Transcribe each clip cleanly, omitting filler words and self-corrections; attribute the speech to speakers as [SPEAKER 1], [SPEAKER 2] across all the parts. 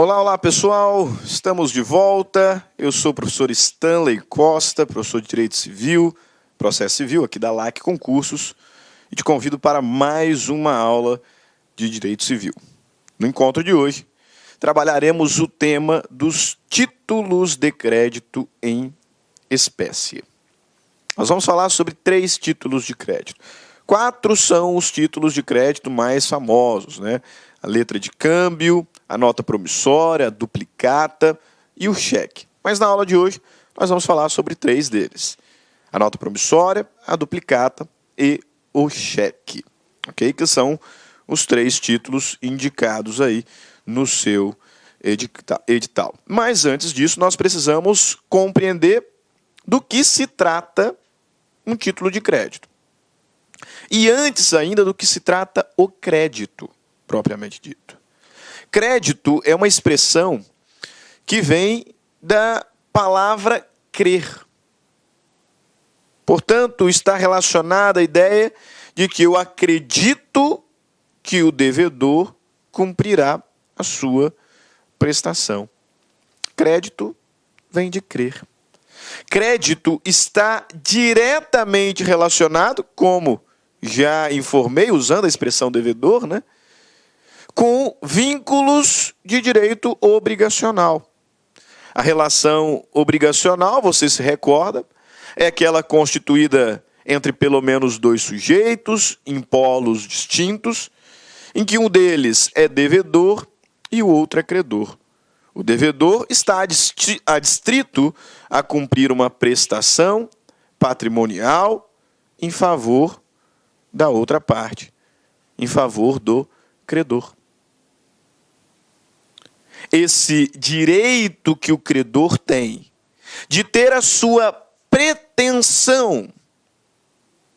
[SPEAKER 1] Olá, olá pessoal, estamos de volta. Eu sou o professor Stanley Costa, professor de Direito Civil, Processo Civil aqui da LAC Concursos, e te convido para mais uma aula de Direito Civil. No encontro de hoje, trabalharemos o tema dos títulos de crédito em espécie. Nós vamos falar sobre 3 títulos de crédito. 4 são os títulos de crédito mais famosos, né? A letra de câmbio, a nota promissória, a duplicata e o cheque. Mas na aula de hoje nós vamos falar sobre 3 deles. A nota promissória, a duplicata e o cheque. Ok? Que são os 3 títulos indicados aí no seu edital. Mas antes disso nós precisamos compreender do que se trata um título de crédito. E antes ainda do que se trata o crédito, propriamente dito. Crédito é uma expressão que vem da palavra crer. Portanto, está relacionada à ideia de que eu acredito que o devedor cumprirá a sua prestação. Crédito vem de crer. Crédito está diretamente relacionado, como já informei, usando a expressão devedor, né, com vínculos de direito obrigacional. A relação obrigacional, você se recorda, é aquela constituída entre pelo menos 2 sujeitos, em polos distintos, em que um deles é devedor e o outro é credor. O devedor está adstrito a cumprir uma prestação patrimonial em favor da outra parte, em favor do credor. Esse direito que o credor tem de ter a sua pretensão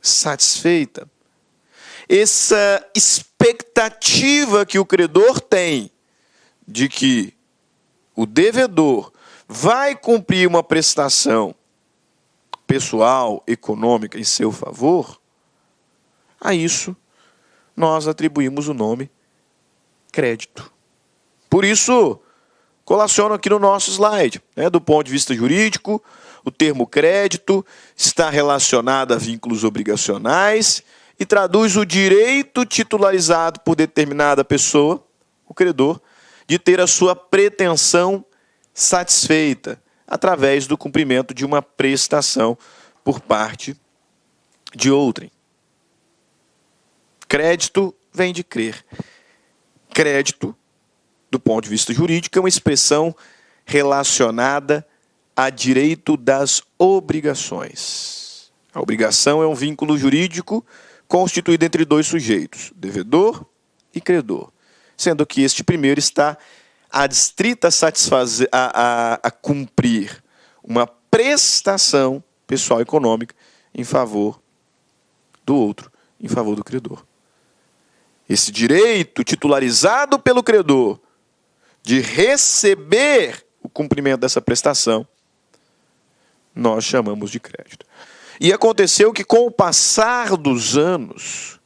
[SPEAKER 1] satisfeita, essa expectativa que o credor tem de que o devedor vai cumprir uma prestação pessoal, econômica em seu favor, a isso nós atribuímos o nome crédito. Por isso, colaciono aqui no nosso slide, né, do ponto de vista jurídico, o termo crédito está relacionado a vínculos obrigacionais e traduz o direito titularizado por determinada pessoa, o credor, de ter a sua pretensão satisfeita através do cumprimento de uma prestação por parte de outrem. Crédito vem de crer. Crédito, do ponto de vista jurídico, é uma expressão relacionada a direito das obrigações. A obrigação é um vínculo jurídico constituído entre 2 sujeitos, devedor e credor, sendo que este primeiro está adstrito a cumprir uma prestação pessoal econômica em favor do outro, em favor do credor. Esse direito titularizado pelo credor de receber o cumprimento dessa prestação, nós chamamos de crédito. E aconteceu que, com o passar dos anos,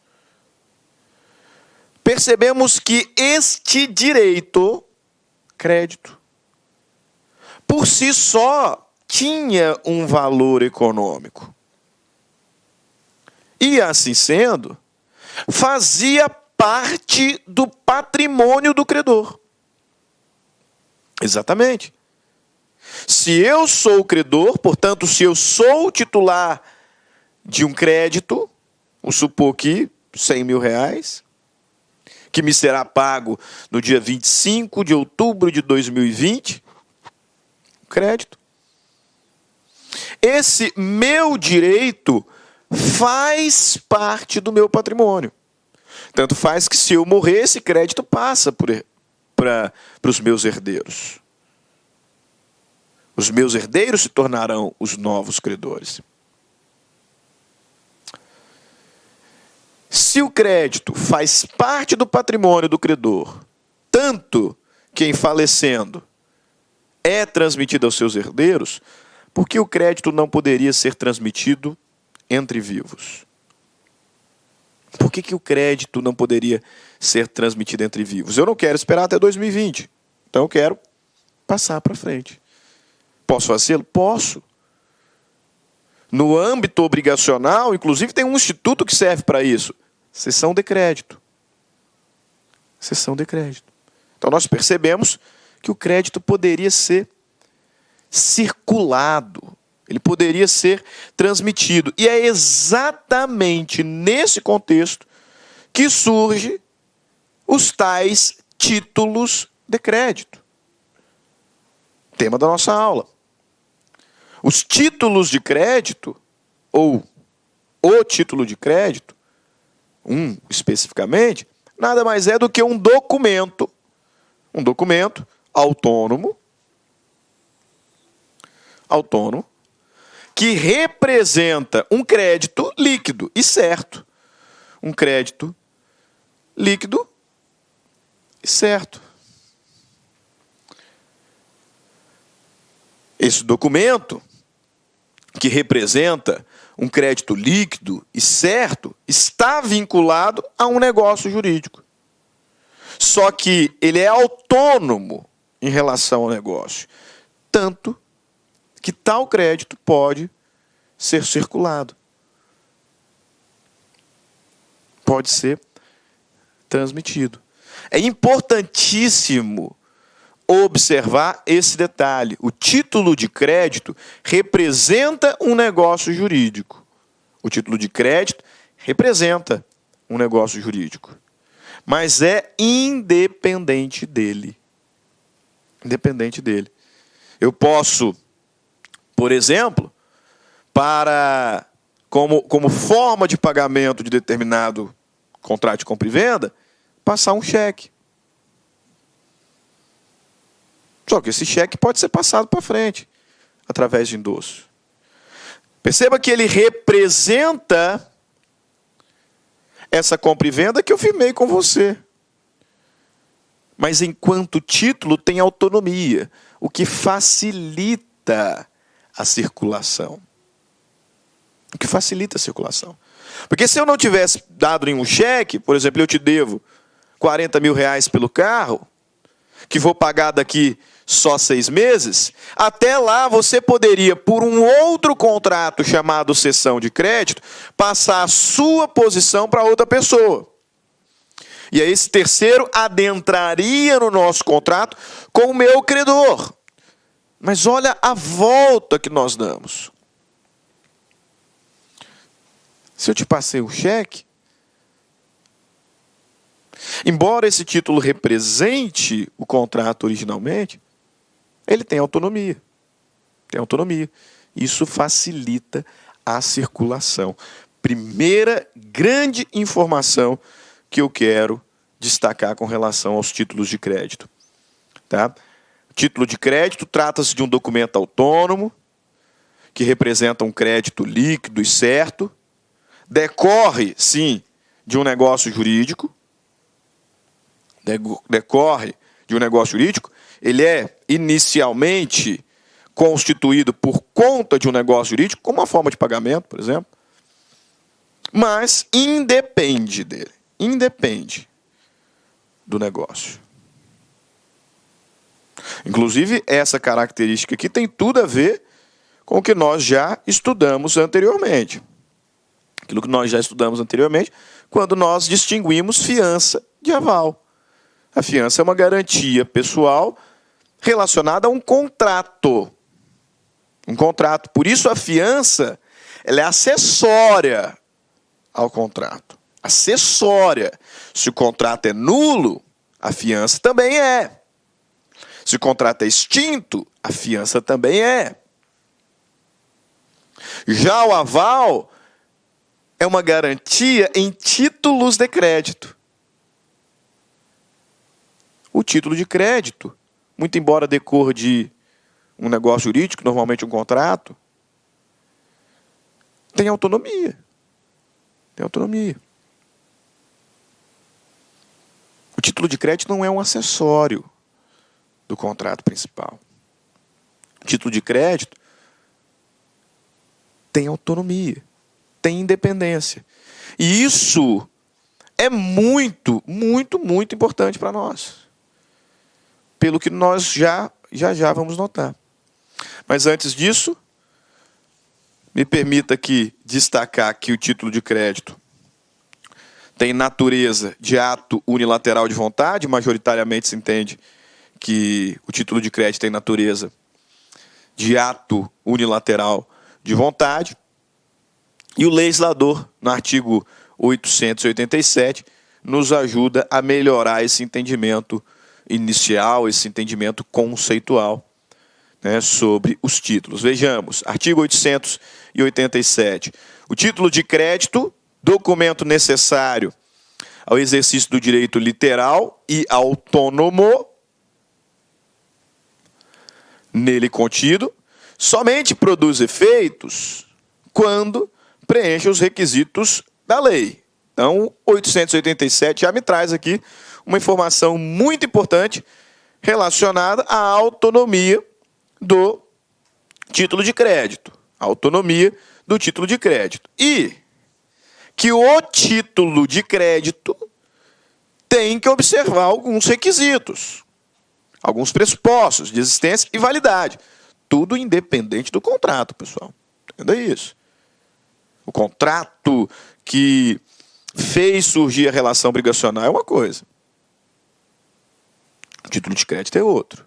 [SPEAKER 1] percebemos que este direito, crédito, por si só tinha um valor econômico. E, assim sendo, fazia parte do patrimônio do credor. Exatamente. Se eu sou o credor, portanto, se eu sou o titular de um crédito, vamos supor que R$100.000, que me será pago no dia 25 de outubro de 2020, crédito. Esse meu direito faz parte do meu patrimônio. Tanto faz que, se eu morrer, esse crédito passa para os meus herdeiros. Os meus herdeiros se tornarão os novos credores. Se o crédito faz parte do patrimônio do credor, tanto que, em falecendo, é transmitido aos seus herdeiros, por que o crédito não poderia ser transmitido entre vivos? Por que o crédito não poderia ser transmitido entre vivos? Eu não quero esperar até 2020. Então eu quero passar para frente. Posso fazê-lo? Posso. No âmbito obrigacional, inclusive, tem um instituto que serve para isso. Cessão de crédito. Cessão de crédito. Então nós percebemos que o crédito poderia ser circulado. Ele poderia ser transmitido. E é exatamente nesse contexto que surge os tais títulos de crédito. Tema da nossa aula. Os títulos de crédito, ou o título de crédito, especificamente, nada mais é do que um documento autônomo, que representa um crédito líquido e certo. Um crédito líquido e certo. Esse documento, que representa um crédito líquido e certo, está vinculado a um negócio jurídico. Só que ele é autônomo em relação ao negócio. Tanto que tal crédito pode ser circulado. Pode ser transmitido. É importantíssimo observar esse detalhe. O título de crédito representa um negócio jurídico. O título de crédito representa um negócio jurídico. Mas é independente dele. Independente dele. Eu posso, por exemplo, como forma de pagamento de determinado contrato de compra e venda, passar um cheque. Só que esse cheque pode ser passado para frente, através de endosso. Perceba que ele representa essa compra e venda que eu firmei com você. Mas enquanto título tem autonomia, o que facilita a circulação. O que facilita a circulação. Porque se eu não tivesse dado nenhum cheque, por exemplo, eu te devo 40 mil reais pelo carro, que vou pagar daqui só 6 meses, até lá você poderia, por um outro contrato chamado cessão de crédito, passar a sua posição para outra pessoa. E aí esse terceiro adentraria no nosso contrato com o meu credor. Mas olha a volta que nós damos. Se eu te passei um cheque, embora esse título represente o contrato originalmente, ele tem autonomia. Tem autonomia. Isso facilita a circulação. Primeira grande informação que eu quero destacar com relação aos títulos de crédito. Tá? Título de crédito trata-se de um documento autônomo, que representa um crédito líquido e certo, decorre, sim, de um negócio jurídico, ele é inicialmente constituído por conta de um negócio jurídico, como uma forma de pagamento, por exemplo, mas independe dele, independe do negócio. Inclusive, essa característica aqui tem tudo a ver com o que nós já estudamos anteriormente. Aquilo que nós já estudamos anteriormente, quando nós distinguimos fiança de aval. A fiança é uma garantia pessoal relacionada a um contrato. Um contrato. Por isso a fiança, ela é acessória ao contrato. Acessória. Se o contrato é nulo, a fiança também é. Se o contrato é extinto, a fiança também é. Já o aval é uma garantia em títulos de crédito. O título de crédito, muito embora decorra de um negócio jurídico, normalmente um contrato, tem autonomia. Tem autonomia. O título de crédito não é um acessório do contrato principal. O título de crédito tem autonomia, tem independência. E isso é muito, muito, muito importante para nós. pelo que nós já vamos notar. Mas antes disso, me permita aqui destacar que o título de crédito tem natureza de ato unilateral de vontade. Majoritariamente se entende que o título de crédito tem natureza de ato unilateral de vontade. E o legislador, no artigo 887, nos ajuda a melhorar esse entendimento inicial, esse entendimento conceitual, né, sobre os títulos. Vejamos, artigo 887. O título de crédito, documento necessário ao exercício do direito literal e autônomo nele contido, somente produz efeitos quando preenche os requisitos da lei. Então, 887 já me traz aqui uma informação muito importante relacionada à autonomia do título de crédito. A autonomia do título de crédito. E que o título de crédito tem que observar alguns requisitos, alguns pressupostos de existência e validade. Tudo independente do contrato, pessoal. Entenda isso. O contrato que fez surgir a relação obrigacional é uma coisa. O título de crédito é outro.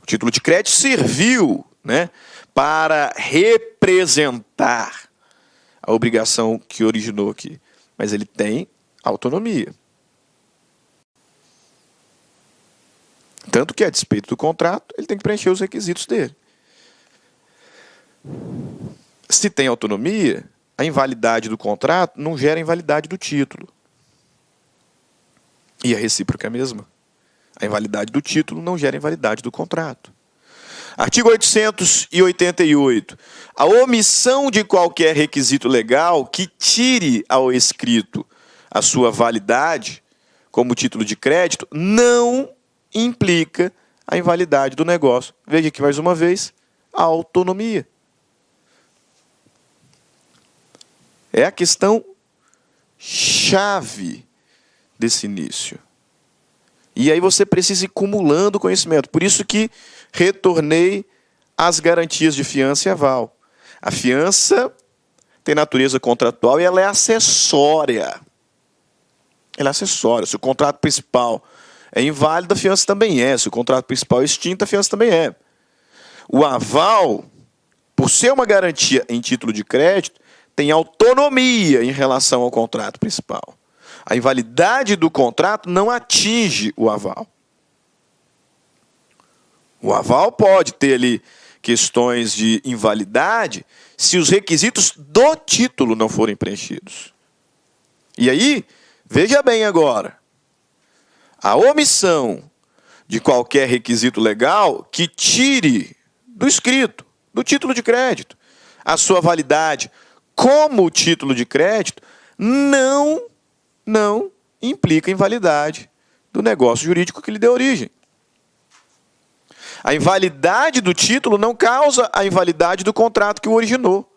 [SPEAKER 1] O título de crédito serviu, né, para representar a obrigação que originou aqui. Mas ele tem autonomia. Tanto que, a despeito do contrato, ele tem que preencher os requisitos dele. Se tem autonomia, a invalidade do contrato não gera invalidade do título. E a recíproca é a mesma. A invalidade do título não gera invalidade do contrato. Artigo 888. A omissão de qualquer requisito legal que tire ao escrito a sua validade, como título de crédito, não implica a invalidade do negócio. Veja aqui mais uma vez, a autonomia. É a questão chave desse início. E aí você precisa ir acumulando conhecimento. Por isso que retornei às garantias de fiança e aval. A fiança tem natureza contratual e ela é acessória. Ela é acessória. Se o contrato principal é inválido, a fiança também é. Se o contrato principal é extinto, a fiança também é. O aval, por ser uma garantia em título de crédito, tem autonomia em relação ao contrato principal. A invalidade do contrato não atinge o aval. O aval pode ter ali questões de invalidade se os requisitos do título não forem preenchidos. E aí, veja bem agora, a omissão de qualquer requisito legal que tire do escrito, do título de crédito, a sua validade como título de crédito, não implica invalidade do negócio jurídico que lhe deu origem. A invalidade do título não causa a invalidade do contrato que o originou.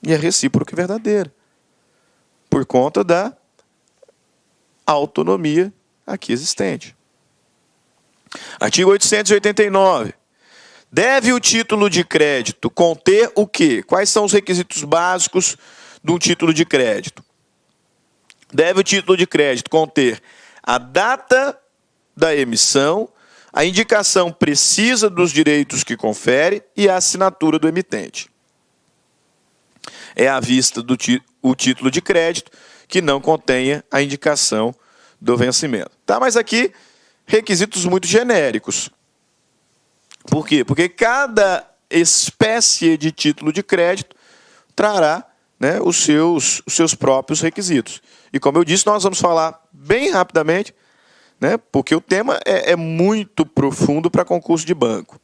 [SPEAKER 1] E é recíproca e verdadeira, por conta da autonomia aqui existente. Artigo 889. Deve o título de crédito conter o quê? Quais são os requisitos básicos de um título de crédito? Deve o título de crédito conter a data da emissão, a indicação precisa dos direitos que confere e a assinatura do emitente. É à vista o título de crédito que não contenha a indicação do vencimento. Tá, mas aqui, requisitos muito genéricos. Por quê? Porque cada espécie de título de crédito trará, né, os seus próprios requisitos. E como eu disse, nós vamos falar bem rapidamente, né, porque o tema é muito profundo para concurso de banco.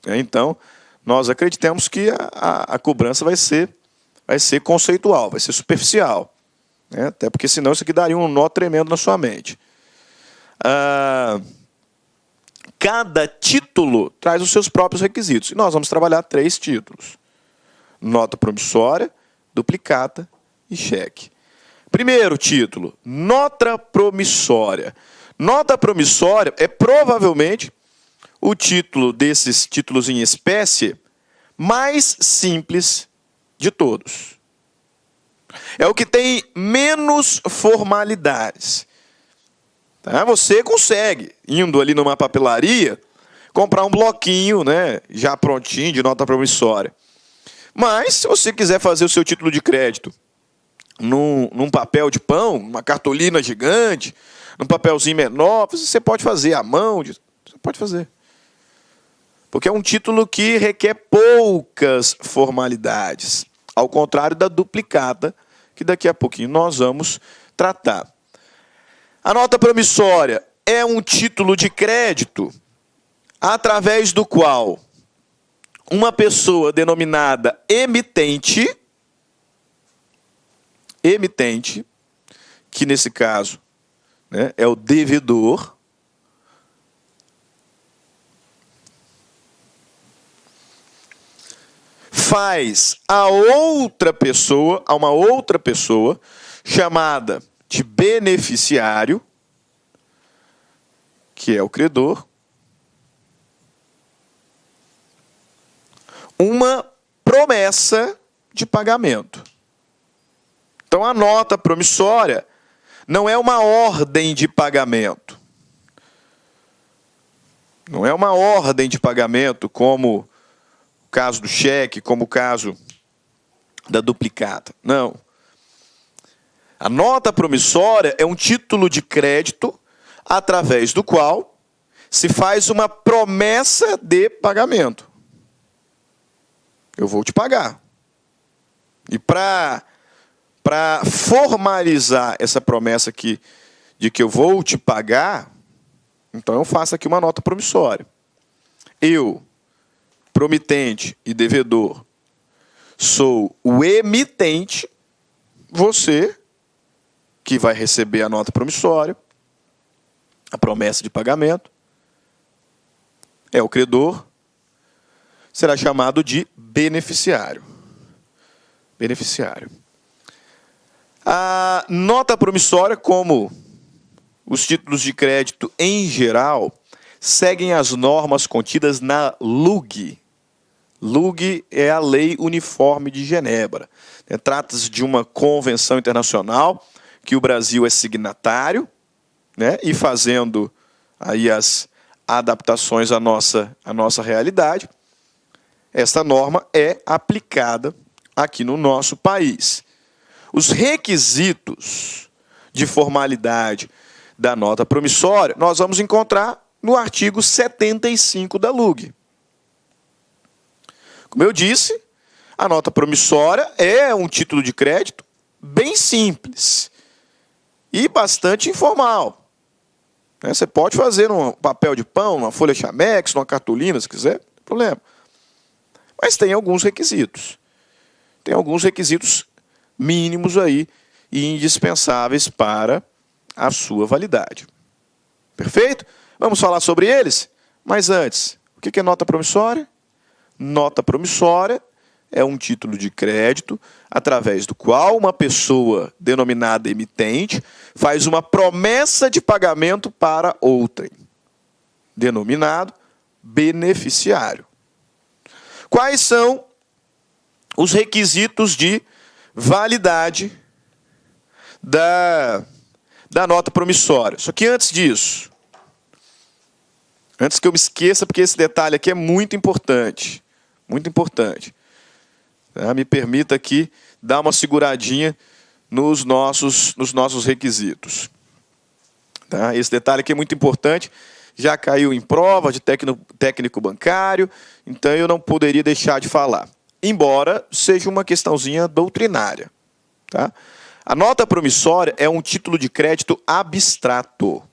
[SPEAKER 1] Então, nós acreditamos que a cobrança vai ser conceitual, vai ser superficial. Né, até porque senão isso aqui daria um nó tremendo na sua mente. Cada título traz os seus próprios requisitos. E nós vamos trabalhar 3 títulos. Nota promissória, duplicata e cheque. Primeiro título, nota promissória. Nota promissória é provavelmente o título desses títulos em espécie mais simples de todos. É o que tem menos formalidades. Tá? Você consegue, indo ali numa papelaria, comprar um bloquinho, né, já prontinho de nota promissória. Mas, se você quiser fazer o seu título de crédito num papel de pão, uma cartolina gigante, num papelzinho menor, você pode fazer à mão, você pode fazer. Porque é um título que requer poucas formalidades, ao contrário da duplicata, que daqui a pouquinho nós vamos tratar. A nota promissória é um título de crédito através do qual uma pessoa denominada emitente, que nesse caso, né, é o devedor, faz a uma outra pessoa, chamada de beneficiário, que é o credor, uma promessa de pagamento. Então, a nota promissória não é uma ordem de pagamento. Não é uma ordem de pagamento como o caso do cheque, como o caso da duplicata. Não. A nota promissória é um título de crédito através do qual se faz uma promessa de pagamento. Eu vou te pagar. E para formalizar essa promessa de que eu vou te pagar, então eu faço aqui uma nota promissória. Eu, promitente e devedor, sou o emitente, você, que vai receber a nota promissória, a promessa de pagamento, é o credor, será chamado de beneficiário. Beneficiário. A nota promissória, como os títulos de crédito em geral, seguem as normas contidas na LUG. LUG é a Lei Uniforme de Genebra. Trata-se de uma convenção internacional que o Brasil é signatário, né, e fazendo aí as adaptações à nossa realidade, esta norma é aplicada aqui no nosso país. Os requisitos de formalidade da nota promissória nós vamos encontrar no artigo 75 da LUG. Como eu disse, a nota promissória é um título de crédito bem simples e bastante informal. Você pode fazer num papel de pão, numa folha chamex, numa cartolina, se quiser, não tem problema. Mas tem alguns requisitos. Tem alguns requisitos mínimos aí e indispensáveis para a sua validade. Perfeito? Vamos falar sobre eles? Mas antes, o que é nota promissória? Nota promissória é um título de crédito através do qual uma pessoa denominada emitente faz uma promessa de pagamento para outrem, denominado beneficiário. Quais são os requisitos de validade da nota promissória? Só que antes disso, antes que eu me esqueça, porque esse detalhe aqui é muito importante. Muito importante. Me permita aqui dar uma seguradinha nos nossos requisitos. Tá? Esse detalhe aqui é muito importante. Já caiu em prova de técnico bancário, então eu não poderia deixar de falar. Embora seja uma questãozinha doutrinária. Tá? A nota promissória é um título de crédito abstrato.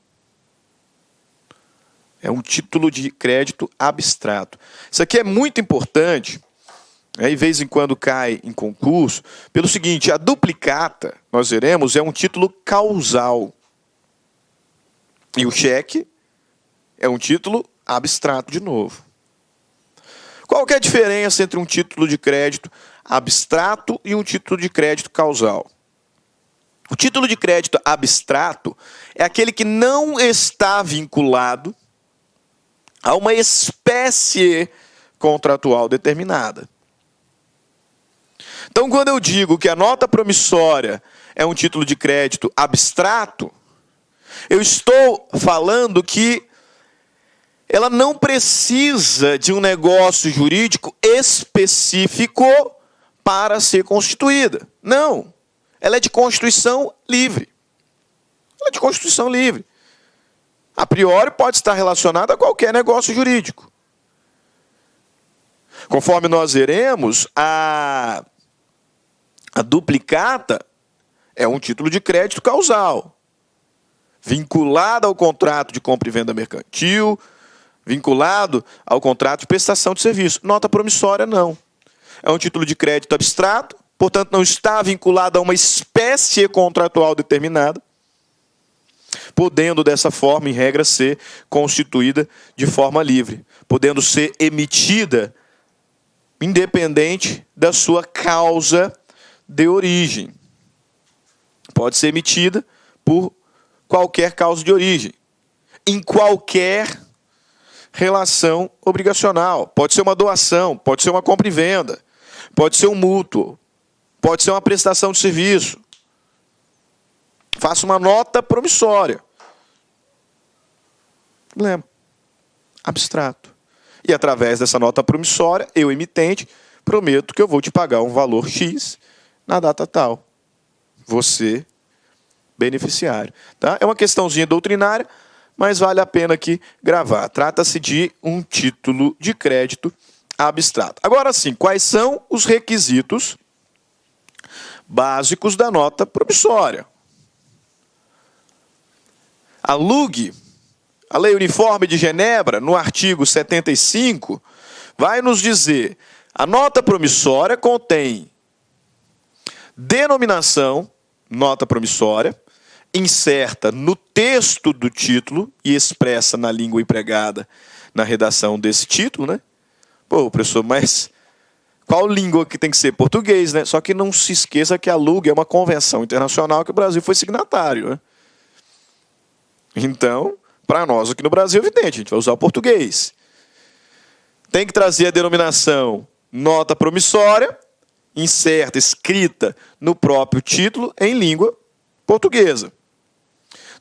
[SPEAKER 1] É um título de crédito abstrato. Isso aqui é muito importante, e de vez em quando cai em concurso, pelo seguinte: a duplicata, nós veremos, é um título causal. E o cheque é um título abstrato de novo. Qual que é a diferença entre um título de crédito abstrato e um título de crédito causal? O título de crédito abstrato é aquele que não está vinculado a uma espécie contratual determinada. Então, quando eu digo que a nota promissória é um título de crédito abstrato, eu estou falando que ela não precisa de um negócio jurídico específico para ser constituída. Não. Ela é de constituição livre. Ela é de constituição livre. A priori pode estar relacionada a qualquer negócio jurídico. Conforme nós veremos, a duplicata é um título de crédito causal, vinculado ao contrato de compra e venda mercantil, vinculado ao contrato de prestação de serviço. Nota promissória, não. É um título de crédito abstrato, portanto, não está vinculado a uma espécie contratual determinada, podendo, dessa forma, em regra, ser constituída de forma livre, podendo ser emitida independente da sua causa de origem. Pode ser emitida por qualquer causa de origem, em qualquer relação obrigacional. Pode ser uma doação, pode ser uma compra e venda, pode ser um mútuo, pode ser uma prestação de serviço. Faça uma nota promissória. Problema. Abstrato. E através dessa nota promissória, eu, emitente, prometo que eu vou te pagar um valor X na data tal. Você, beneficiário. Tá? É uma questãozinha doutrinária, mas vale a pena aqui gravar. Trata-se de um título de crédito abstrato. Agora sim, quais são os requisitos básicos da nota promissória? A LUG, a Lei Uniforme de Genebra, no artigo 75, vai nos dizer: a nota promissória contém denominação, nota promissória, incerta no texto do título e expressa na língua empregada na redação desse título, né? Pô, professor, mas qual língua que tem que ser? Português, né? Só que não se esqueça que a LUG é uma convenção internacional que o Brasil foi signatário, né? Então, para nós aqui no Brasil, é evidente, a gente vai usar o português. Tem que trazer a denominação nota promissória, incerta, escrita no próprio título em língua portuguesa.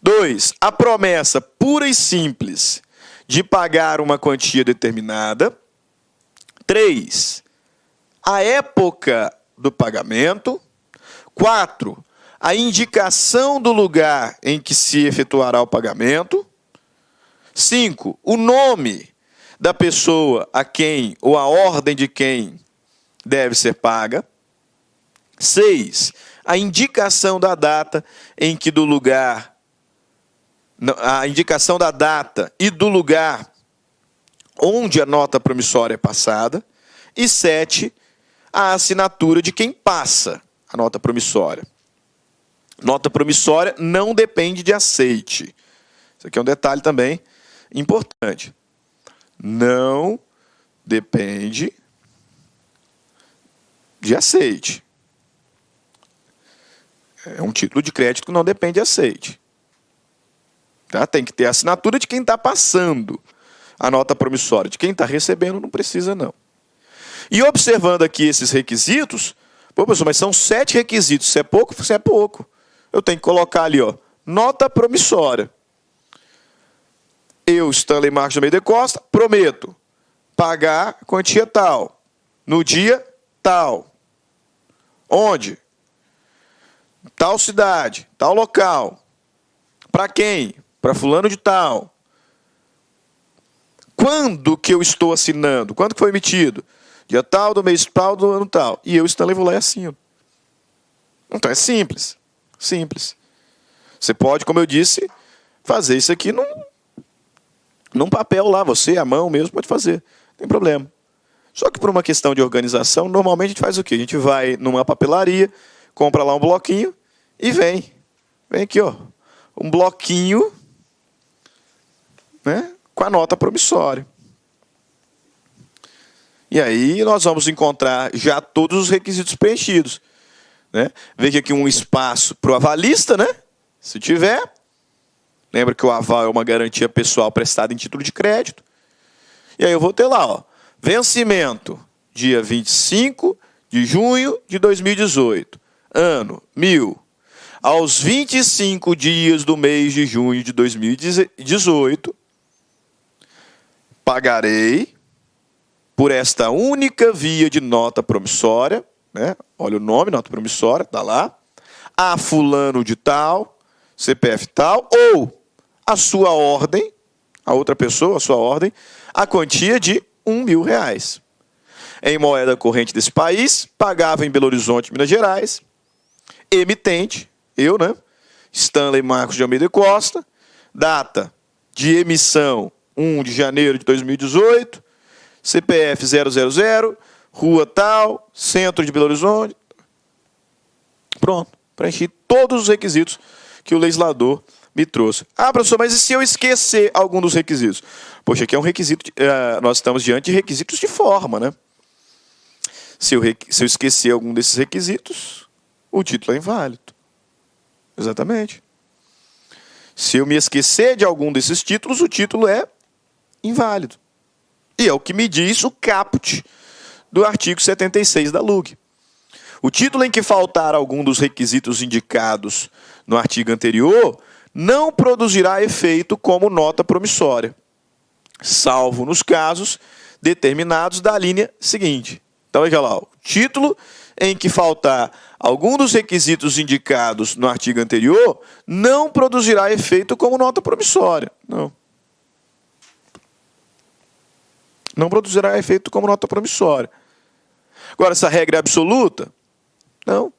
[SPEAKER 1] 2. A promessa pura e simples de pagar uma quantia determinada. 3. A época do pagamento. 4. A indicação do lugar em que se efetuará o pagamento. 5. O nome da pessoa a quem ou a ordem de quem deve ser paga. 6. A indicação da data em que do lugar, a indicação da data e do lugar onde a nota promissória é passada. E 7. A assinatura de quem passa a nota promissória. Nota promissória não depende de aceite. Isso aqui é um detalhe também importante. Não depende de aceite. É um título de crédito que não depende de aceite. Tá? Tem que ter a assinatura de quem está passando a nota promissória. De quem está recebendo não precisa, não. E observando aqui esses requisitos, pô, professor, mas são 7 requisitos. Se é pouco, se é pouco. Eu tenho que colocar ali, ó, nota promissória. Eu, Stanley Marcos de Almeida Costa, prometo pagar quantia tal, no dia tal. Onde? Tal cidade, tal local. Para quem? Para fulano de tal. Quando que eu estou assinando? Quando que foi emitido? Dia tal, do mês tal, do ano tal. E eu, Stanley, vou lá e assino. Então é simples. Simples. Você pode, como eu disse, fazer isso aqui num papel lá. Você, a mão mesmo, pode fazer. Não tem problema. Só que por uma questão de organização, normalmente a gente faz o quê? A gente vai numa papelaria, compra lá um bloquinho e vem. Vem aqui, ó. Um bloquinho, né, com a nota promissória. E aí nós vamos encontrar já todos os requisitos preenchidos. né? Veja aqui um espaço para o avalista, né? Se tiver. Lembra que o aval é uma garantia pessoal prestada em título de crédito. E aí eu vou ter lá, ó, vencimento, dia 25 de junho de 2018, ano 1000. Aos 25 dias do mês de junho de 2018, pagarei por esta única via de nota promissória, né? Olha o nome, nota promissória, está lá, a fulano de tal, CPF tal, ou a sua ordem, a outra pessoa, a sua ordem, a quantia de R$1.000. Em moeda corrente desse país, pagava em Belo Horizonte, Minas Gerais, emitente, eu, né? Stanley Marcos de Almeida e Costa, data de emissão 1 de janeiro de 2018, CPF 000, rua tal, centro de Belo Horizonte. Pronto, preenchi todos os requisitos que o legislador me trouxe. Ah, professor, mas e se eu esquecer algum dos requisitos? Poxa, aqui é um requisito, nós estamos diante de requisitos de forma, né? Se eu esquecer algum desses requisitos, o título é inválido. Exatamente. Se eu me esquecer de algum desses títulos, o título é inválido. E é o que me diz o caput do artigo 76 da LUG. O título em que faltar algum dos requisitos indicados no artigo anterior não produzirá efeito como nota promissória, salvo nos casos determinados da linha seguinte. Então, veja lá, o título em que faltar algum dos requisitos indicados no artigo anterior não produzirá efeito como nota promissória. Não. Não produzirá efeito como nota promissória. Agora, essa regra é absoluta? Não.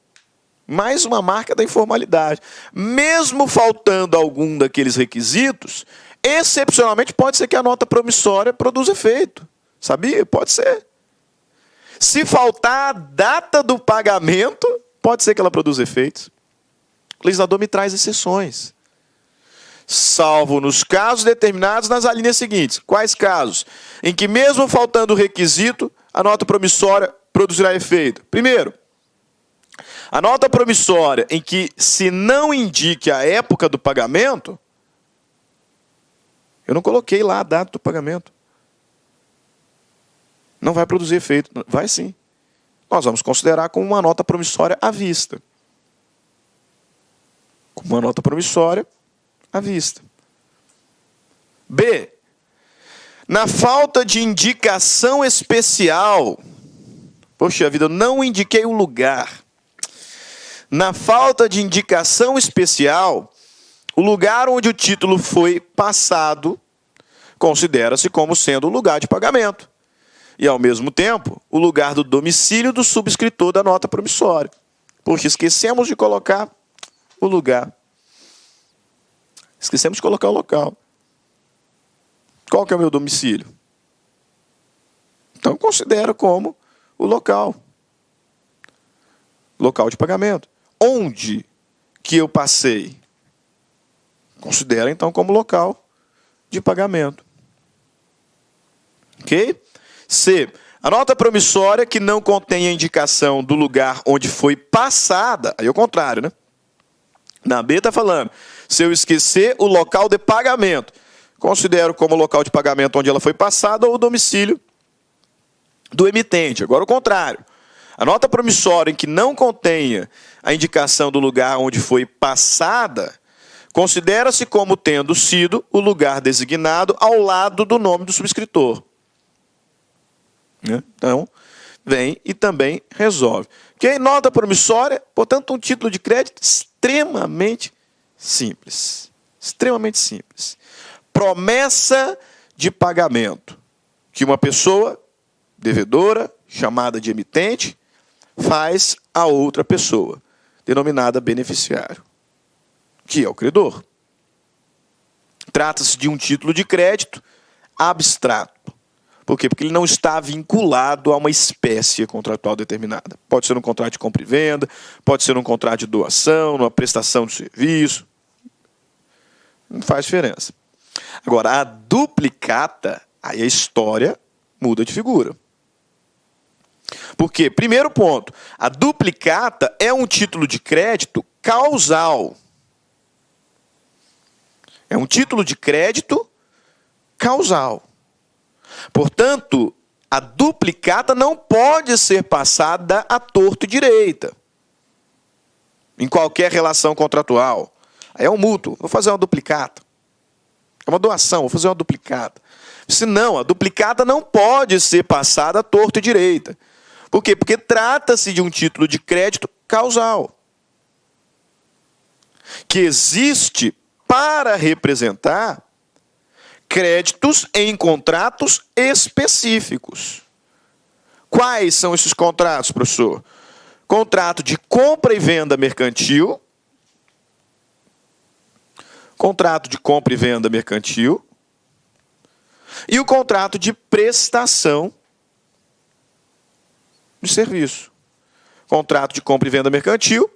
[SPEAKER 1] Mais uma marca da informalidade. Mesmo faltando algum daqueles requisitos, excepcionalmente pode ser que a nota promissória produza efeito. Sabia? Pode ser. Se faltar a data do pagamento, pode ser que ela produza efeitos. O legislador me traz exceções. Salvo nos casos determinados nas alíneas seguintes. Quais casos? Em que mesmo faltando o requisito, a nota promissória produzirá efeito. Primeiro, a nota promissória em que se não indique a época do pagamento, eu não coloquei lá a data do pagamento. Não vai produzir efeito. Vai sim. Nós vamos considerar como uma nota promissória à vista. Como uma nota promissória à vista. B. Na falta de indicação especial. Poxa vida, eu não indiquei o lugar. Na falta de indicação especial, o lugar onde o título foi passado considera-se como sendo o lugar de pagamento. E, ao mesmo tempo, o lugar do domicílio do subscritor da nota promissória. Poxa, esquecemos de colocar o lugar. Esquecemos de colocar o local. Qual que é o meu domicílio? Então, considero como o local. Local de pagamento. Onde que eu passei? Considero, então, como local de pagamento. Ok? C. A nota promissória que não contém a indicação do lugar onde foi passada, aí é o contrário, né? Na B está falando, se eu esquecer o local de pagamento, considero como local de pagamento onde ela foi passada ou o domicílio do emitente. Agora o contrário. A nota promissória em que não contenha a indicação do lugar onde foi passada, considera-se como tendo sido o lugar designado ao lado do nome do subscritor. Então, vem e também resolve. Ok? Nota promissória, portanto, um título de crédito extremamente simples. Extremamente simples. Promessa de pagamento que uma pessoa devedora, chamada de emitente, faz a outra pessoa, denominada beneficiário, que é o credor. Trata-se de um título de crédito abstrato. Por quê? Porque ele não está vinculado a uma espécie contratual determinada. Pode ser um contrato de compra e venda, pode ser um contrato de doação, numa prestação de serviço. Não faz diferença. Agora, a duplicata, aí a história muda de figura. Por quê? Primeiro ponto, a duplicata é um título de crédito causal. É um título de crédito causal. Portanto, a duplicata não pode ser passada à torto e direita, em qualquer relação contratual. Aí é um mútuo, vou fazer uma duplicata. É uma doação, vou fazer uma duplicata. Se não, a duplicata não pode ser passada à torto e direita. Por quê? Porque trata-se de um título de crédito causal, que existe para representar créditos em contratos específicos. Quais são esses contratos, professor? Contrato de compra e venda mercantil, contrato de compra e venda mercantil e o contrato de prestação de serviço. Contrato de compra e venda mercantil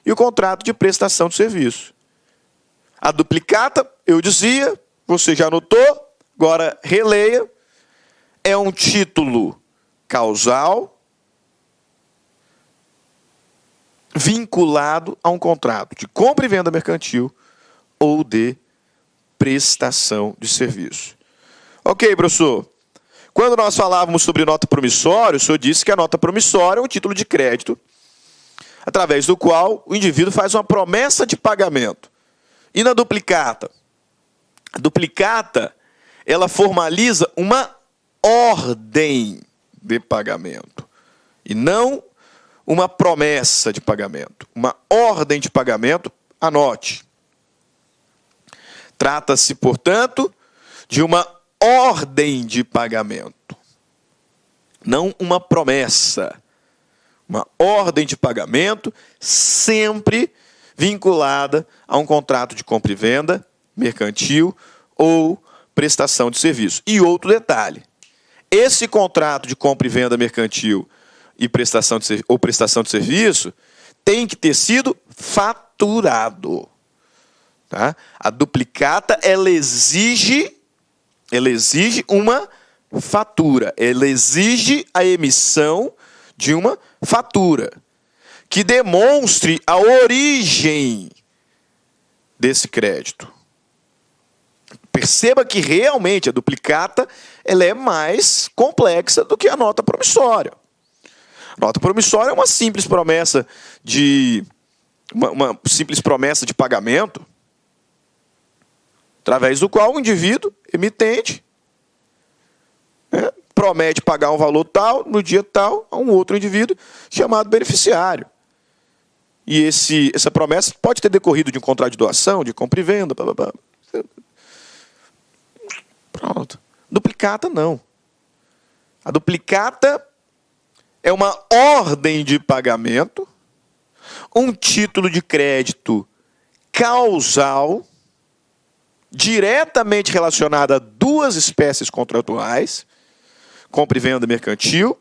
[SPEAKER 1] e o contrato de prestação de serviço. A duplicata, eu dizia, você já anotou, agora releia, é um título causal vinculado a um contrato de compra e venda mercantil ou de prestação de serviço. Ok, professor. Quando nós falávamos sobre nota promissória, o senhor disse que a nota promissória é um título de crédito através do qual o indivíduo faz uma promessa de pagamento. E na duplicata? A duplicata, ela formaliza uma ordem de pagamento e não uma promessa de pagamento. Uma ordem de pagamento, anote. Trata-se, portanto, de uma ordem de pagamento, não uma promessa. Uma ordem de pagamento sempre vinculada a um contrato de compra e venda mercantil ou prestação de serviço. E outro detalhe, esse contrato de compra e venda mercantil e prestação de serviço tem que ter sido faturado. Tá? A duplicata, ela exige uma fatura, ela exige a emissão de uma fatura que demonstre a origem desse crédito. Perceba que realmente a duplicata ela é mais complexa do que a nota promissória. A nota promissória é uma simples promessa de pagamento, através do qual o indivíduo, emitente, promete pagar um valor tal, no dia tal, a um outro indivíduo chamado beneficiário. E essa promessa pode ter decorrido de um contrato de doação, de compra e venda, blá, blá, blá. Pronto. Duplicata, não. A duplicata é uma ordem de pagamento, um título de crédito causal, diretamente relacionado a duas espécies contratuais, compra e venda mercantil,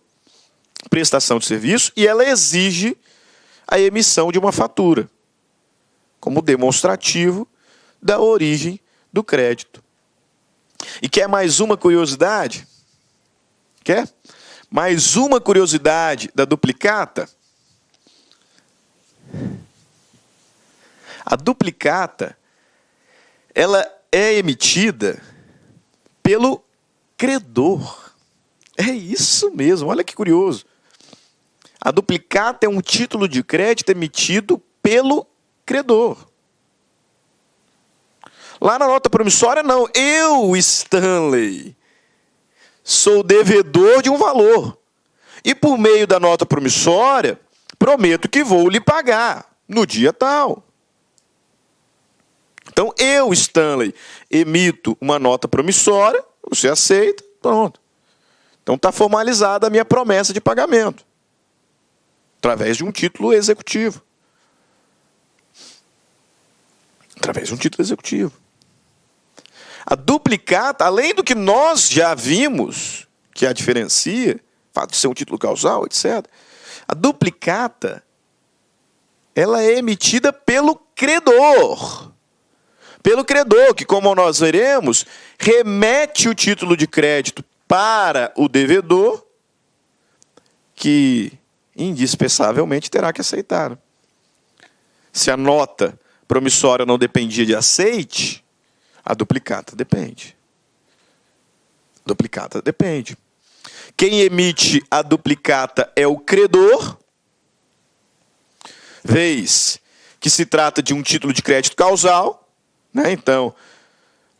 [SPEAKER 1] prestação de serviço, e ela exige a emissão de uma fatura, como demonstrativo da origem do crédito. E quer mais uma curiosidade? Quer? Mais uma curiosidade da duplicata? A duplicata, ela é emitida pelo credor. É isso mesmo, olha que curioso. A duplicata é um título de crédito emitido pelo credor. Lá na nota promissória, não. Eu, Stanley, sou devedor de um valor. E por meio da nota promissória, prometo que vou lhe pagar no dia tal. Então, eu, Stanley, emito uma nota promissória, você aceita, pronto. Então, está formalizada a minha promessa de pagamento, através de um título executivo. Através de um título executivo. A duplicata, além do que nós já vimos, que a diferencia, fato de ser um título causal, etc. A duplicata, ela é emitida pelo credor. Pelo credor, que, como nós veremos, remete o título de crédito para o devedor, que indispensavelmente terá que aceitar. Se a nota promissória não dependia de aceite, a duplicata depende. Duplicata depende. Quem emite a duplicata é o credor, vez que se trata de um título de crédito causal, né? Então,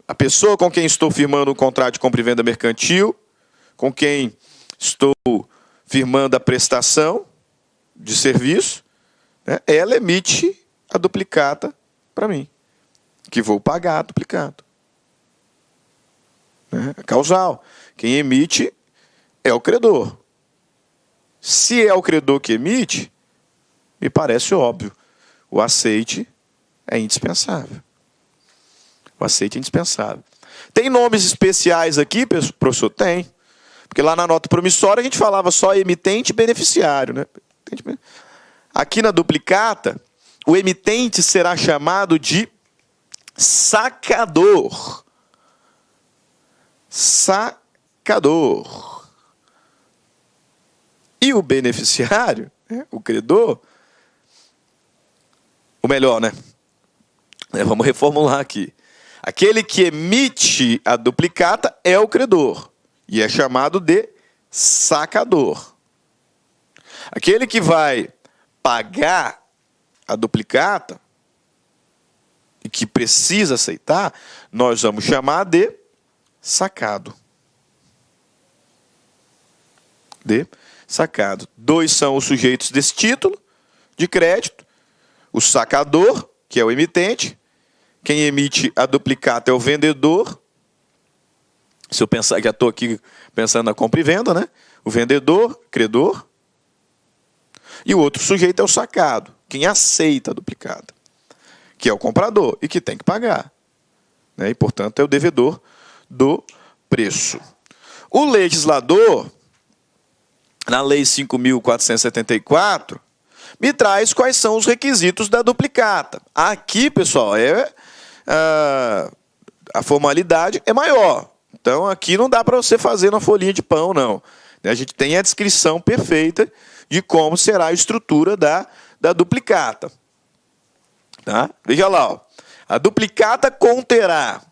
[SPEAKER 1] a pessoa com quem estou firmando um contrato de compra e venda mercantil, com quem estou firmando a prestação de serviço, né? Ela emite a duplicata para mim, que vou pagar a duplicata. Né? Causal. Quem emite é o credor. Se é o credor que emite, me parece óbvio, o aceite é indispensável. O aceite é indispensável. Tem nomes especiais aqui, professor? Tem. Porque lá na nota promissória a gente falava só emitente e beneficiário. Né? Aqui na duplicata, o emitente será chamado de sacador. Sacador. E o beneficiário, né, o credor, o melhor, né? Vamos reformular aqui. Aquele que emite a duplicata é o credor e é chamado de sacador. Aquele que vai pagar a duplicata e que precisa aceitar, nós vamos chamar de sacado. De sacado. Dois são os sujeitos desse título de crédito. O sacador, que é o emitente. Quem emite a duplicata é o vendedor. Se eu pensar, já estou aqui pensando na compra e venda, né? O vendedor, credor. E o outro sujeito é o sacado, quem aceita a duplicata, que é o comprador e que tem que pagar. Né? E, portanto, é o devedor do preço. O legislador, na Lei 5.474, me traz quais são os requisitos da duplicata. Aqui, pessoal, a formalidade é maior. Então, aqui não dá para você fazer na folhinha de pão, não. A gente tem a descrição perfeita de como será a estrutura da duplicata. Tá? Veja lá. Ó. A duplicata conterá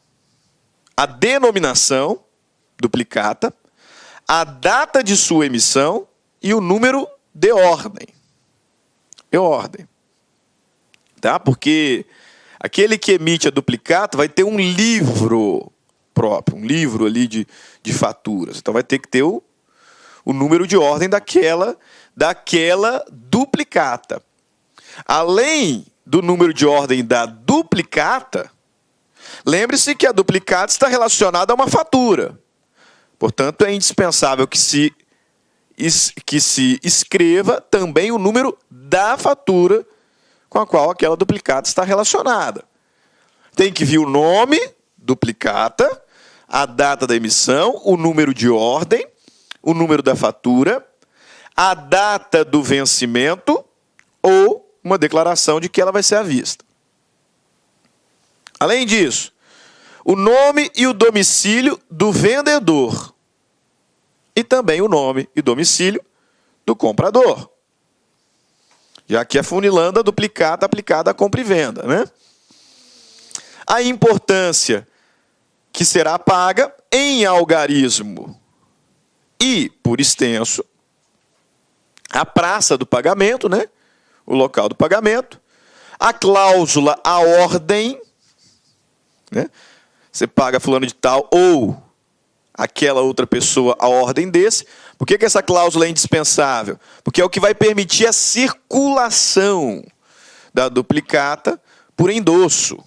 [SPEAKER 1] a denominação, duplicata, a data de sua emissão e o número de ordem. Tá? Porque aquele que emite a duplicata vai ter um livro próprio, um livro ali de faturas. Então vai ter que ter o número de ordem daquela duplicata. Além do número de ordem da duplicata, lembre-se que a duplicata está relacionada a uma fatura. Portanto, é indispensável que se escreva também o número da fatura com a qual aquela duplicata está relacionada. Tem que vir o nome, duplicata, a data da emissão, o número de ordem, o número da fatura, a data do vencimento ou uma declaração de que ela vai ser à vista. Além disso, o nome e o domicílio do vendedor e também o nome e domicílio do comprador. Já que é funilando a duplicata aplicada à compra e venda, né? A importância que será paga em algarismo e, por extenso, a praça do pagamento, né? O local do pagamento, a cláusula, a ordem, né? Você paga fulano de tal ou aquela outra pessoa a ordem desse. Por que essa cláusula é indispensável? Porque é o que vai permitir a circulação da duplicata por endosso.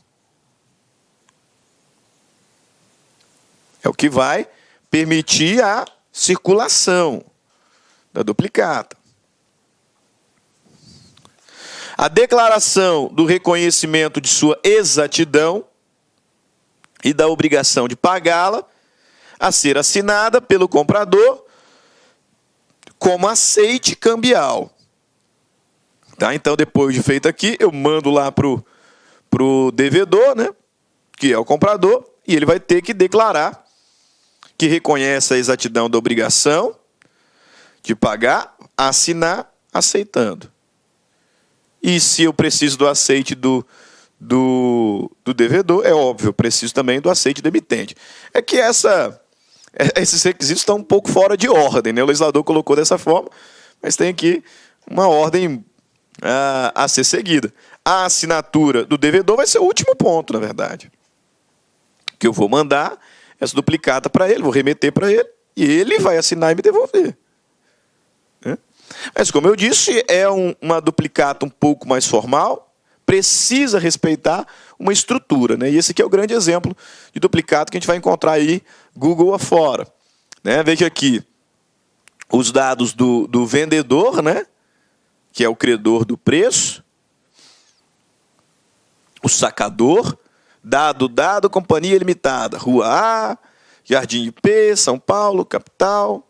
[SPEAKER 1] É o que vai permitir a circulação da duplicata. A declaração do reconhecimento de sua exatidão e da obrigação de pagá-la a ser assinada pelo comprador como aceite cambial. Tá? Então, depois de feito aqui, eu mando lá para o devedor, né, que é o comprador, e ele vai ter que declarar que reconhece a exatidão da obrigação de pagar assinar aceitando. E se eu preciso do aceite do devedor, é óbvio, eu preciso também do aceite do emitente. É que esses requisitos estão um pouco fora de ordem, né? O legislador colocou dessa forma, mas tem aqui uma ordem a ser seguida. A assinatura do devedor vai ser o último ponto, na verdade. Que eu vou mandar essa duplicata para ele, vou remeter para ele, e ele vai assinar e me devolver. Mas, como eu disse, é uma duplicata um pouco mais formal, precisa respeitar uma estrutura, né? E esse aqui é o grande exemplo de duplicata que a gente vai encontrar aí Google afora. Né? Veja aqui os dados do vendedor, né? Que é o credor do preço, o sacador, dado, companhia limitada, Rua A, Jardim IP, São Paulo, capital.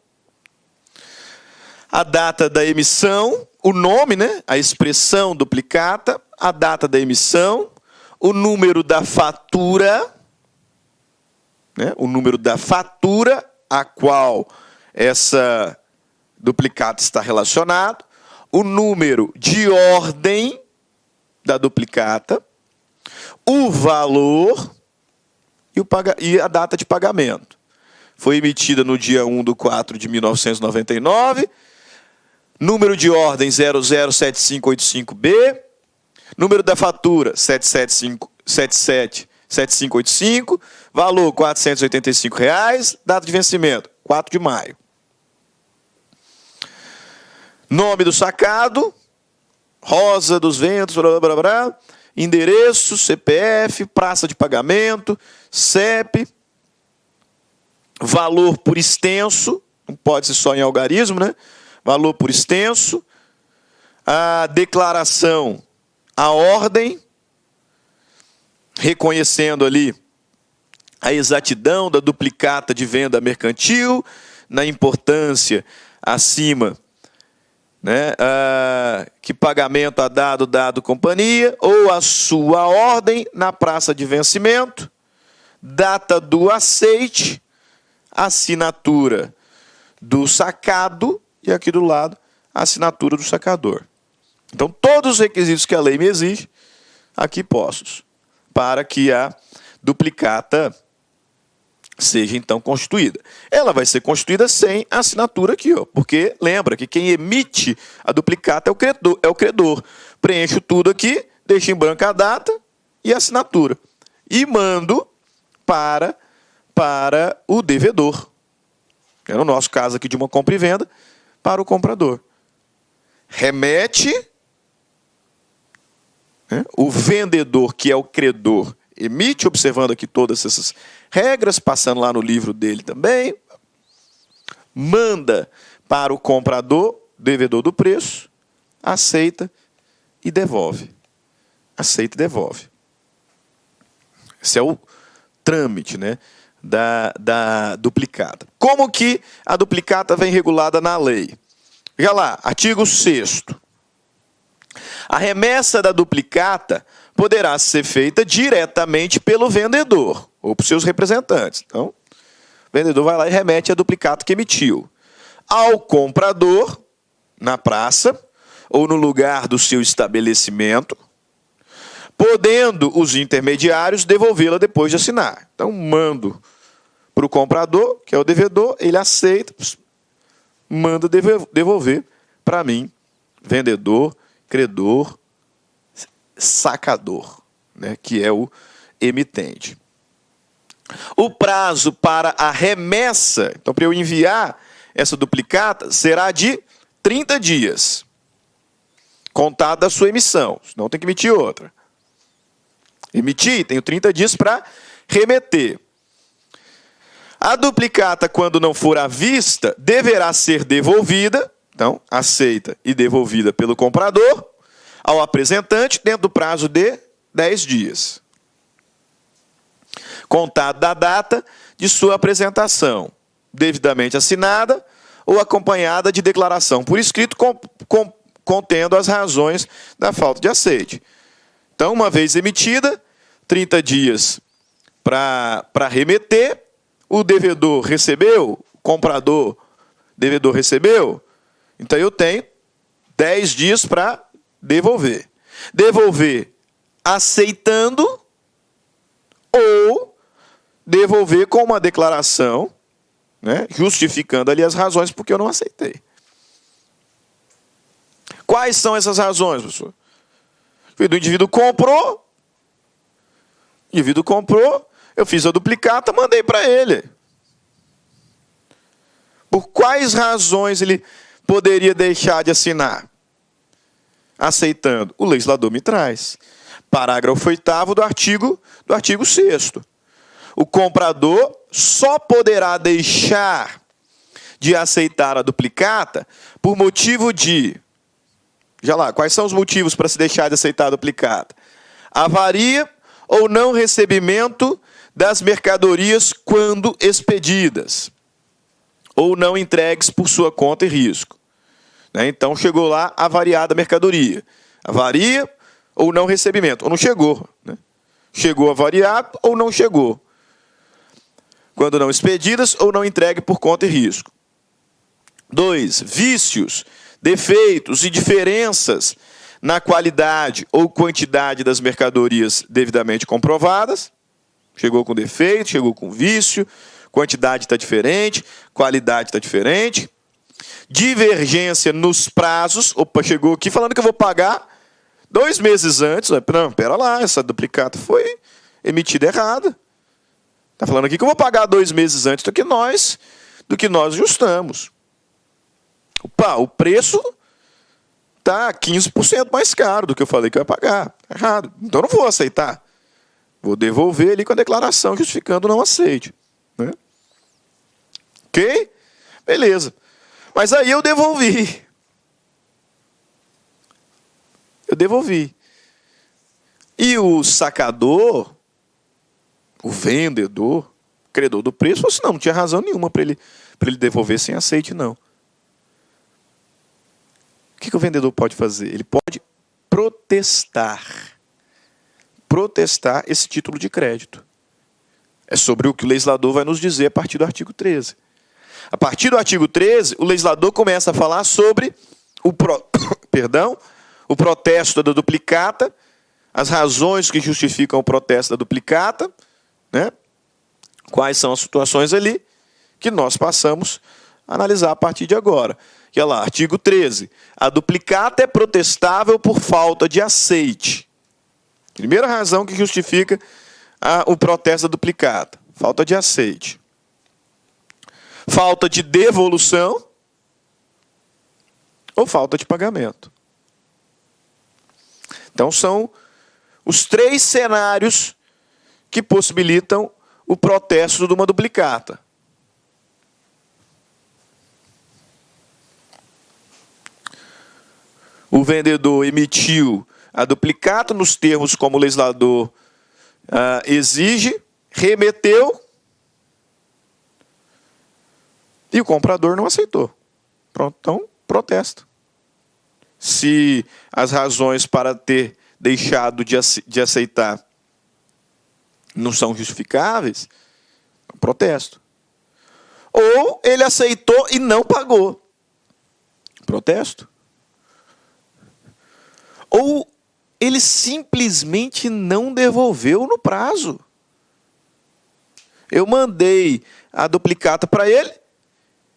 [SPEAKER 1] A data da emissão, o nome, né? A expressão duplicata, a data da emissão, o número da fatura, né? O número da fatura a qual essa duplicata está relacionado, o número de ordem da duplicata, o valor e a data de pagamento. Foi emitida no dia 1/4/1999, número de ordem 007585B, número da fatura 777585, valor R$ 485, data de vencimento 4 de maio. Nome do sacado, Rosa dos Ventos, blá, blá, blá, blá, endereço, CPF, praça de pagamento, CEP, valor por extenso, não pode ser só em algarismo, né? Valor por extenso, a declaração, a ordem, reconhecendo ali a exatidão da duplicata de venda mercantil, na importância acima, né, que pagamento a dado companhia, ou a sua ordem na praça de vencimento, data do aceite, assinatura do sacado, e aqui do lado, a assinatura do sacador. Então, todos os requisitos que a lei me exige, aqui postos, para que a duplicata seja, então, constituída. Ela vai ser constituída sem a assinatura aqui, ó, porque lembra que quem emite a duplicata é o credor. Preencho tudo aqui, deixo em branco a data e a assinatura. E mando para o devedor. É no nosso caso aqui de uma compra e venda, para o comprador. Remete, né, o vendedor, que é o credor, emite, observando aqui todas essas regras, passando lá no livro dele também, manda para o comprador, devedor do preço, aceita e devolve. Aceita e devolve. Esse é o trâmite, né, da duplicata. Como que a duplicata vem regulada na lei? Veja lá, artigo 6º. A remessa da duplicata poderá ser feita diretamente pelo vendedor ou por seus representantes. Então, o vendedor vai lá e remete a duplicata que emitiu ao comprador na praça ou no lugar do seu estabelecimento, podendo os intermediários devolvê-la depois de assinar. Então, mando para o comprador, que é o devedor, ele aceita, manda devolver para mim, vendedor, credor, sacador, né, que é o emitente. O prazo para a remessa, então, para eu enviar essa duplicata, será de 30 dias, contado da sua emissão, senão tem que emitir outra. Emitir, tenho 30 dias para remeter. A duplicata, quando não for à vista, deverá ser devolvida, então, aceita e devolvida pelo comprador, ao apresentante, dentro do prazo de 10 dias. Contado da data de sua apresentação, devidamente assinada ou acompanhada de declaração por escrito contendo as razões da falta de aceite. Então, uma vez emitida, 30 dias para remeter, o devedor recebeu, o comprador, devedor recebeu, Então eu tenho 10 dias para devolver. Devolver aceitando ou devolver com uma declaração, né, justificando ali as razões porque eu não aceitei. Quais são essas razões, professor? O indivíduo comprou, eu fiz a duplicata, mandei para ele. Por quais razões ele poderia deixar de assinar? Aceitando. O legislador me traz. Parágrafo 8º do artigo 6º. O comprador só poderá deixar de aceitar a duplicata por motivo de... Já lá, quais são os motivos para se deixar de aceitar a duplicata? Avaria ou não recebimento das mercadorias quando expedidas, ou não entregues por sua conta e risco. Então, chegou lá avariada a mercadoria. Avaria ou não recebimento, ou não chegou. Chegou avariado ou não chegou. Quando não expedidas ou não entregue por conta e risco. 2. Vícios, defeitos e diferenças na qualidade ou quantidade das mercadorias devidamente comprovadas. Chegou com defeito, chegou com vício, quantidade está diferente, qualidade está diferente. Divergência nos prazos. Opa, chegou aqui falando que eu vou pagar 2 meses antes. Não, pera lá, essa duplicata foi emitida errada. Está falando aqui que eu vou pagar 2 meses antes do que nós ajustamos. Opa, o preço está 15% mais caro do que eu falei que eu ia pagar. Errado. Então eu não vou aceitar. Vou devolver ali com a declaração justificando não aceite. Né? Ok? Beleza. Mas aí eu devolvi. E o sacador, o vendedor, credor do preço, falou assim, não tinha razão nenhuma para ele devolver sem aceite, não. O que o vendedor pode fazer? Ele pode protestar esse título de crédito. É sobre o que o legislador vai nos dizer a partir do artigo 13. A partir do artigo 13, o legislador começa a falar sobre o protesto da duplicata, as razões que justificam o protesto da duplicata, né? Quais são as situações ali que nós passamos a analisar a partir de agora. Que é lá, artigo 13. A duplicata é protestável por falta de aceite. Primeira razão que justifica o protesto da duplicata. Falta de aceite. Falta de devolução ou falta de pagamento. Então, são os 3 cenários que possibilitam o protesto de uma duplicata. O vendedor emitiu a duplicata nos termos como o legislador exige, remeteu e o comprador não aceitou. Pronto, então, protesto. Se as razões para ter deixado de aceitar não são justificáveis, protesto. Ou ele aceitou e não pagou. Protesto. Ou ele simplesmente não devolveu no prazo. Eu mandei a duplicata para ele,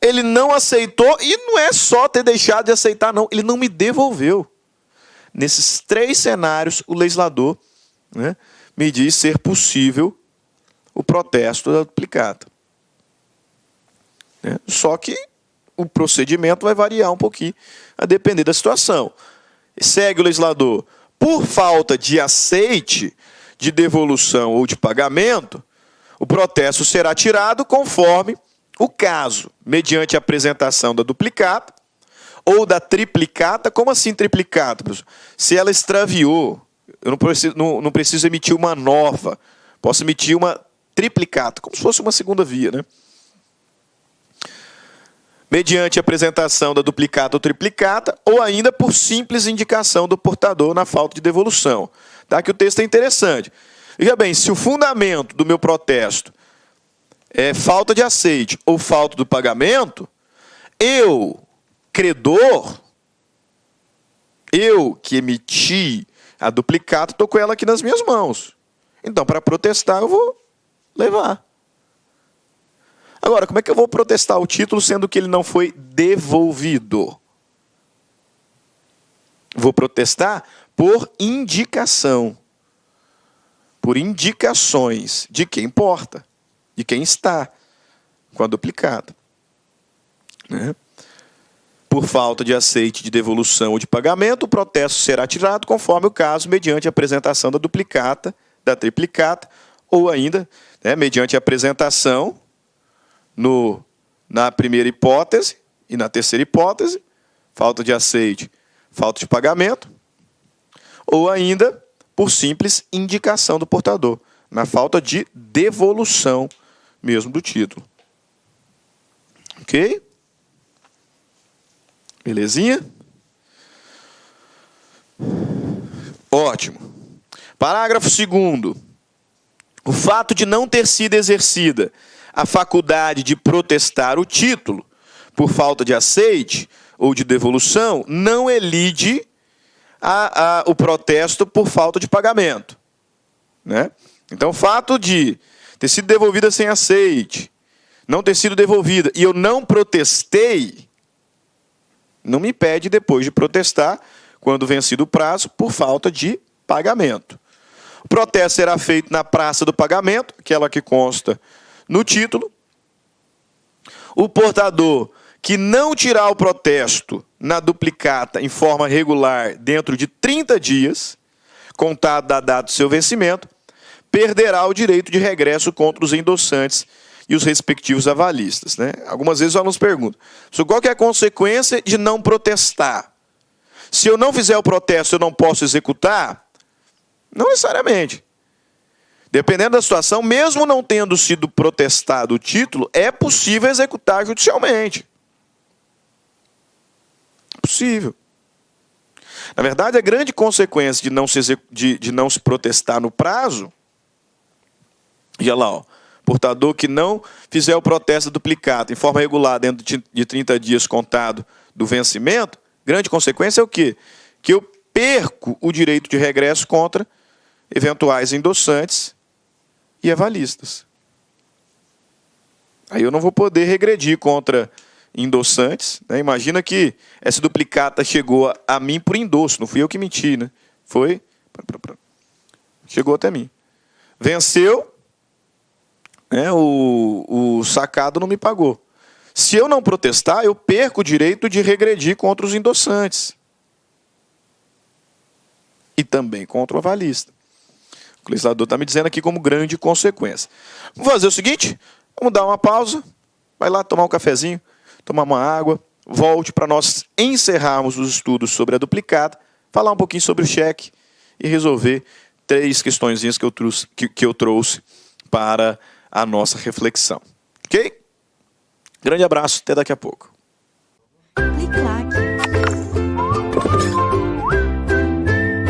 [SPEAKER 1] ele não aceitou, e não é só ter deixado de aceitar, não, ele não me devolveu. Nesses 3 cenários, o legislador, né, me diz ser possível o protesto da duplicata. Só que o procedimento vai variar um pouquinho, a depender da situação. Segue o legislador. Por falta de aceite, de devolução ou de pagamento, o protesto será tirado conforme o caso, mediante a apresentação da duplicata ou da triplicata. Como assim triplicata, professor? Se ela extraviou, eu não preciso emitir uma nova, posso emitir uma triplicata, como se fosse uma segunda via, né? Mediante a apresentação da duplicata ou triplicata, ou ainda por simples indicação do portador na falta de devolução. Tá? Que o texto é interessante. Veja bem, se o fundamento do meu protesto é falta de aceite ou falta do pagamento, eu credor, eu que emiti a duplicata, estou com ela aqui nas minhas mãos. Então, para protestar, eu vou levar. Agora, como é que eu vou protestar o título sendo que ele não foi devolvido? Vou protestar por indicação. Por indicações de quem porta, de quem está com a duplicata. Né? Por falta de aceite de devolução ou de pagamento, o protesto será tirado conforme o caso, mediante a apresentação da duplicata, da triplicata, ou ainda, né, mediante a apresentação na primeira hipótese e na terceira hipótese, falta de aceite, falta de pagamento, ou ainda por simples indicação do portador, na falta de devolução mesmo do título. Ok? Belezinha? Ótimo. Parágrafo 2º. O fato de não ter sido exercida a faculdade de protestar o título por falta de aceite ou de devolução não elide o protesto por falta de pagamento. Né? Então, o fato de ter sido devolvida sem aceite, não ter sido devolvida, e eu não protestei, não me impede depois de protestar, quando vencido o prazo, por falta de pagamento. O protesto será feito na praça do pagamento, aquela que consta no título. O portador que não tirar o protesto na duplicata em forma regular dentro de 30 dias, contado da data do seu vencimento, perderá o direito de regresso contra os endossantes e os respectivos avalistas. Né? Algumas vezes os alunos perguntam, qual que é a consequência de não protestar? Se eu não fizer o protesto, eu não posso executar? Não necessariamente. Dependendo da situação, mesmo não tendo sido protestado o título, é possível executar judicialmente. Possível. Na verdade, a grande consequência de não se protestar no prazo, olha lá, ó, portador que não fizer o protesto duplicado em forma regular dentro de 30 dias contado do vencimento, grande consequência é o quê? Que eu perco o direito de regresso contra eventuais endossantes e avalistas. Aí eu não vou poder regredir contra endossantes. Né? Imagina que essa duplicata chegou a mim por endosso, não fui eu que menti, né? Foi. Chegou até mim. Venceu, né? O sacado não me pagou. Se eu não protestar, eu perco o direito de regredir contra os endossantes. E também contra o avalista. O legislador está me dizendo aqui como grande consequência. Vamos fazer o seguinte, vamos dar uma pausa, vai lá tomar um cafezinho, tomar uma água, volte para nós encerrarmos os estudos sobre a duplicata, falar um pouquinho sobre o cheque e resolver 3 questõezinhas que eu trouxe para a nossa reflexão. Ok? Grande abraço, até daqui a pouco.